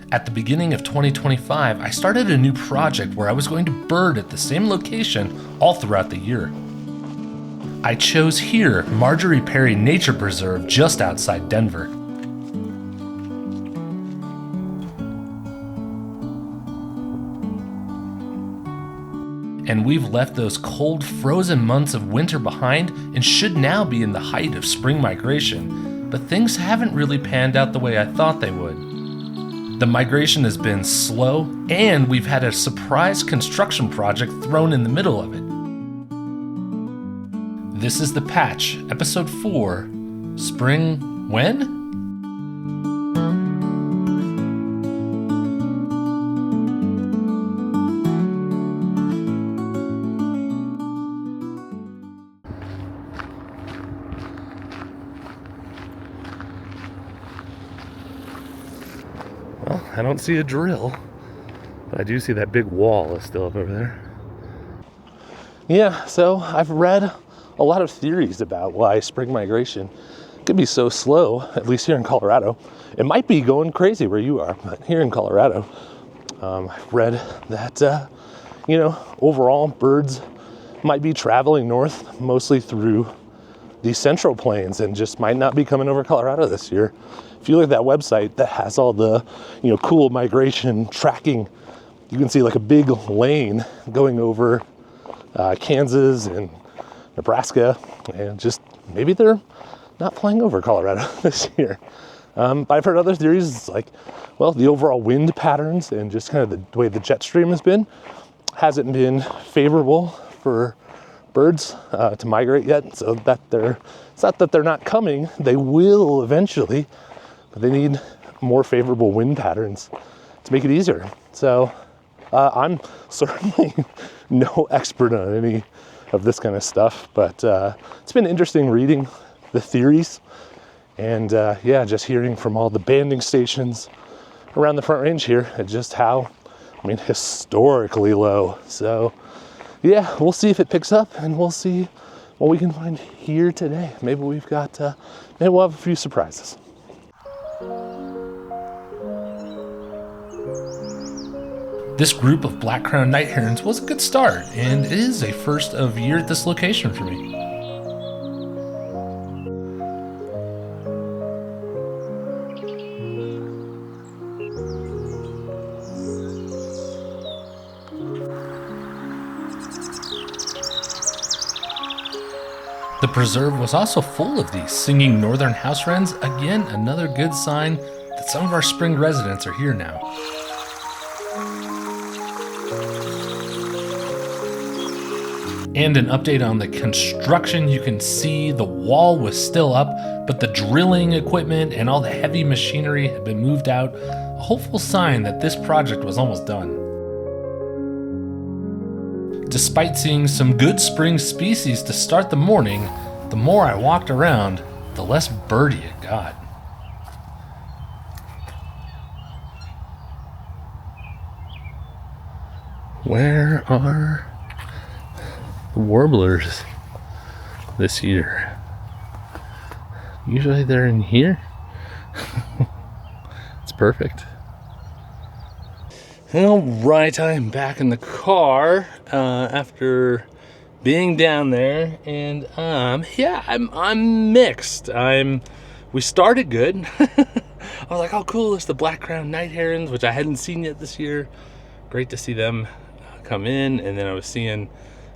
At the beginning of 2025, I started a new project where I was going to bird at the same location all throughout the year. I chose here Marjorie Perry Nature Preserve just outside Denver. And we've left those cold, frozen months of winter behind and should now be in the height of spring migration, but things haven't really panned out the way I thought they would. The migration has been slow, and we've had a surprise construction project thrown in the middle of it. This is The Patch, Episode 4, Spring When? Well, I don't see a drill, but I do see that big wall is still up over there. Yeah, so I've read a lot of theories about why spring migration could be so slow, at least here in Colorado. It might be going crazy where you are, but here in Colorado, I've read that, overall birds might be traveling north, mostly through the central plains, and just might not be coming over Colorado this year. If you look at that website that has all the, cool migration tracking, you can see like a big lane going over Kansas and Nebraska, and just maybe they're not flying over Colorado this year. But I've heard other theories like, well, the overall wind patterns and just kind of the way the jet stream has been hasn't been favorable for birds to migrate yet. So that it's not that they're not coming, they will eventually, but they need more favorable wind patterns to make it easier. So I'm certainly no expert on any of this kind of stuff, but it's been interesting reading the theories and just hearing from all the banding stations around the Front Range here and just how, historically low. So yeah, we'll see if it picks up, and we'll see what we can find here today. Maybe we'll have a few surprises. This group of black-crowned night herons was a good start, and it is a first of year at this location for me. The preserve was also full of these singing northern house wrens. Again, another good sign that some of our spring residents are here now. And an update on the construction. You can see the wall was still up, but the drilling equipment and all the heavy machinery had been moved out. A hopeful sign that this project was almost done. Despite seeing some good spring species to start the morning, the more I walked around, the less birdie it got. Where are the warblers this year? Usually they're in here. It's perfect. All right, I'm back in the car after being down there, and I'm mixed. We started good. I was like, oh cool, it's the black-crowned night herons, which I hadn't seen yet this year. Great to see them come in, and then I'm seeing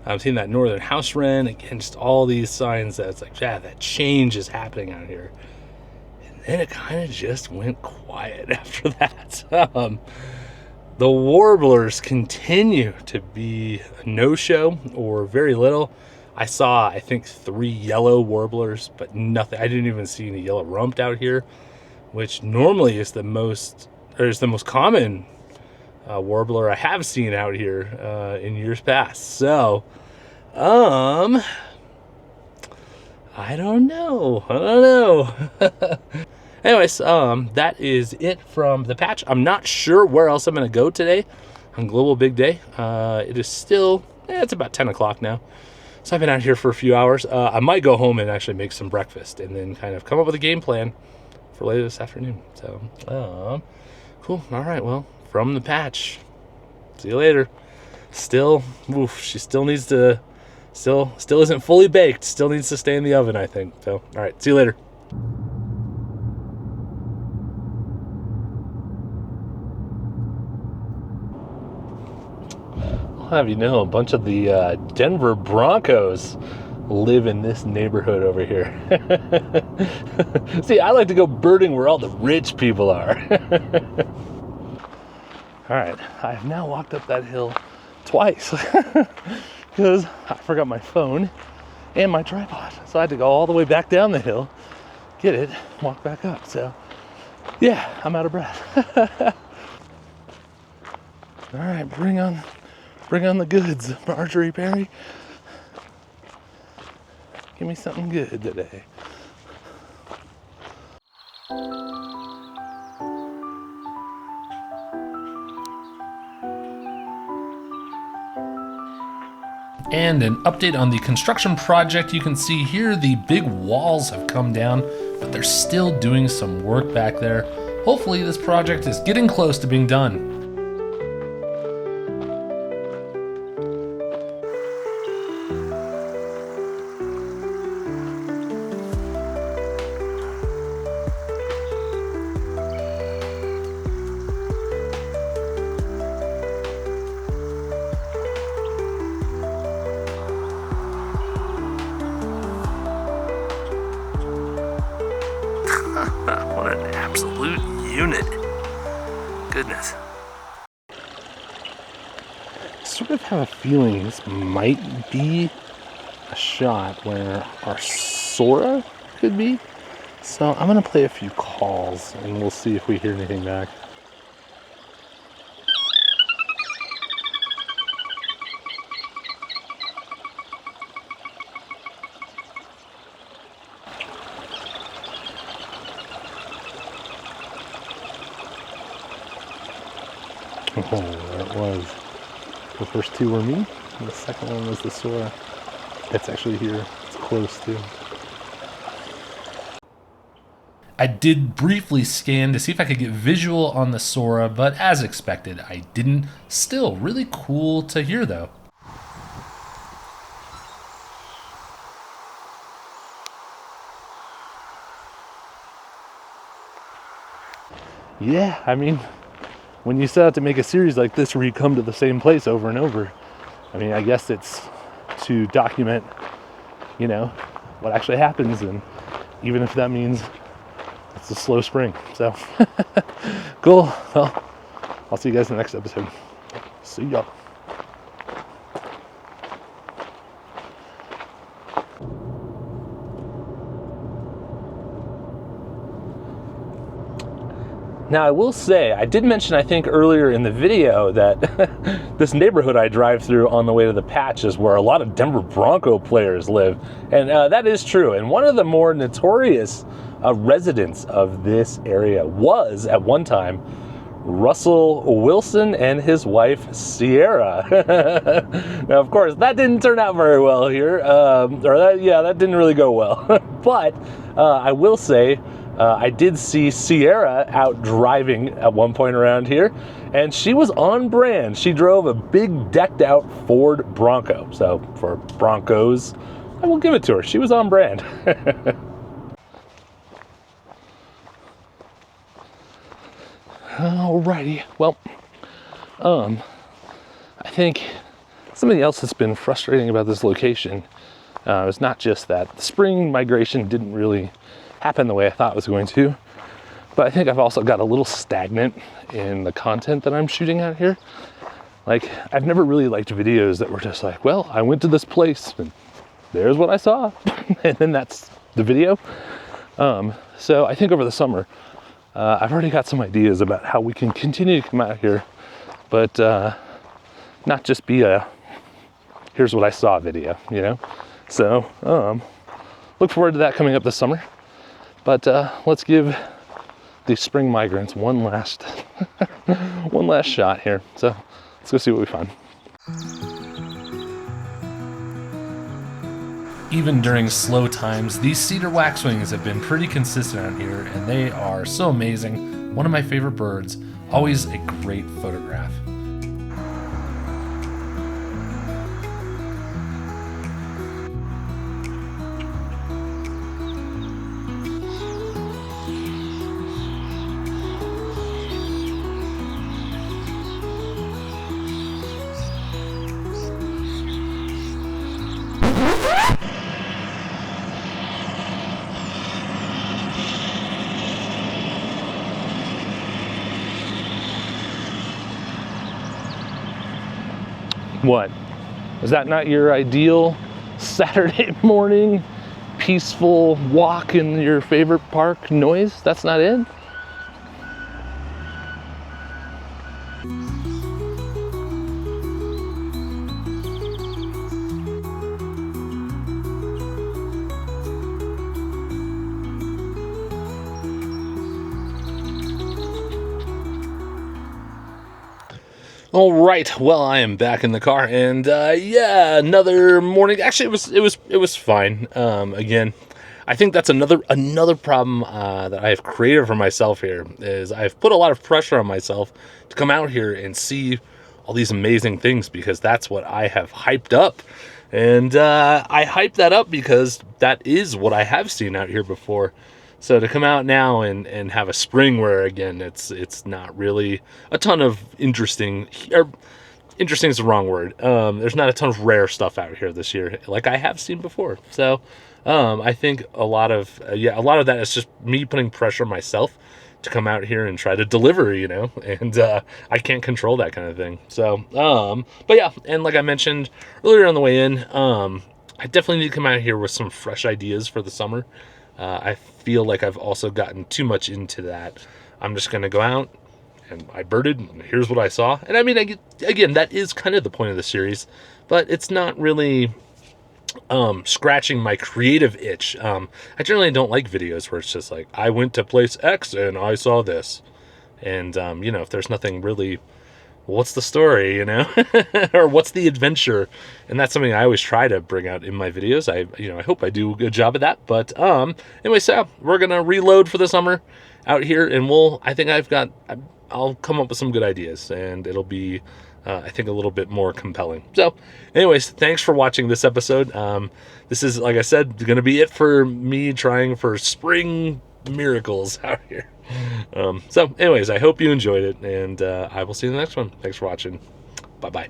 that northern house wren again. Just all these signs that it's like, yeah, that change is happening out here. And then it kind of just went quiet after that. The warblers continue to be a no-show or very little. I saw, I think, 3 yellow warblers, but nothing. I didn't even see any yellow rumped out here, which normally is the most common warbler I have seen out here in years past. So, I don't know. Anyways, that is it from the patch. I'm not sure where else I'm going to go today on Global Big Day. It is still, it's about 10 o'clock now. So I've been out here for a few hours. I might go home and actually make some breakfast and then kind of come up with a game plan for later this afternoon. So, cool. Cool. All right. Well, from the patch. See you later. Still, she still needs to, still isn't fully baked. Still needs to stay in the oven, I think. So, all right. See you later. I'll have you know, a bunch of the Denver Broncos live in this neighborhood over here. See, I like to go birding where all the rich people are. All right, I have now walked up that hill twice because I forgot my phone and my tripod. So I had to go all the way back down the hill, get it, walk back up. So yeah, I'm out of breath. All right, bring on the goods, Marjorie Perry. Give me something good today. And an update on the construction project. You can see here the big walls have come down, but they're still doing some work back there. Hopefully this project is getting close to being done. What an absolute unit. Goodness. I sort of have a feeling this might be a shot where our Sora could be. So I'm gonna play a few calls and we'll see if we hear anything back. Oh, that was. The first two were me, and the second one was the Sora. It's actually here. It's close too. I did briefly scan to see if I could get visual on the Sora, but as expected, I didn't. Still really cool to hear though. Yeah, I mean, when you set out to make a series like this where you come to the same place over and over, I mean, I guess it's to document, you know, what actually happens, and even if that means it's a slow spring. So, cool. Well, I'll see you guys in the next episode. See y'all. Now, I will say, I did mention, I think, earlier in the video that this neighborhood I drive through on the way to the patch is where a lot of Denver Bronco players live. And that is true. And one of the more notorious residents of this area was, at one time, Russell Wilson and his wife, Sierra. Now, of course, that didn't turn out very well here. That didn't really go well. But I will say, I did see Sierra out driving at one point around here, and she was on brand. She drove a big decked out Ford Bronco. So for Broncos, I will give it to her. She was on brand. Alrighty, well, I think something else that's been frustrating about this location is not just that the spring migration didn't really happen the way I thought it was going to, but I think I've also got a little stagnant in the content that I'm shooting out here. Like, I've never really liked videos that were just like, well, I went to this place and there's what I saw, and then that's the video. So I think over the summer, I've already got some ideas about how we can continue to come out here, but not just be a here's what I saw video, you know? So look forward to that coming up this summer. But let's give the spring migrants one last shot here. So let's go see what we find. Even during slow times, these cedar waxwings have been pretty consistent out here, and they are so amazing. One of my favorite birds Always a great photograph. What? Is that not your ideal Saturday morning peaceful walk in your favorite park noise? That's not it? All right, well, I am back in the car, and yeah, another morning. Actually, it was fine. Again, I think that's another problem that I have created for myself here is I've put a lot of pressure on myself to come out here and see all these amazing things because that's what I have hyped up, and I hyped that up because that is what I have seen out here before. So to come out now and have a spring where, again, it's not really a ton of interesting is the wrong word. There's not a ton of rare stuff out here this year like I have seen before. So I think a lot of that is just me putting pressure on myself to come out here and try to deliver, and I can't control that kind of thing. So, but yeah, and like I mentioned earlier on the way in, I definitely need to come out here with some fresh ideas for the summer. I feel like I've also gotten too much into that. I'm just going to go out and I birded and here's what I saw. And I mean, again, that is kind of the point of the series, but it's not really scratching my creative itch. I generally don't like videos where it's just like, I went to place X and I saw this. And, if there's nothing really, what's the story, or what's the adventure? And that's something I always try to bring out in my videos. I hope I do a good job of that. But anyway, so we're gonna reload for the summer out here, and I'll come up with some good ideas, and it'll be I think a little bit more compelling. So anyways, thanks for watching this episode. This is, like I said, gonna be it for me trying for spring miracles out here. So anyways, I hope you enjoyed it, and I will see you in the next one. Thanks for watching. Bye-bye.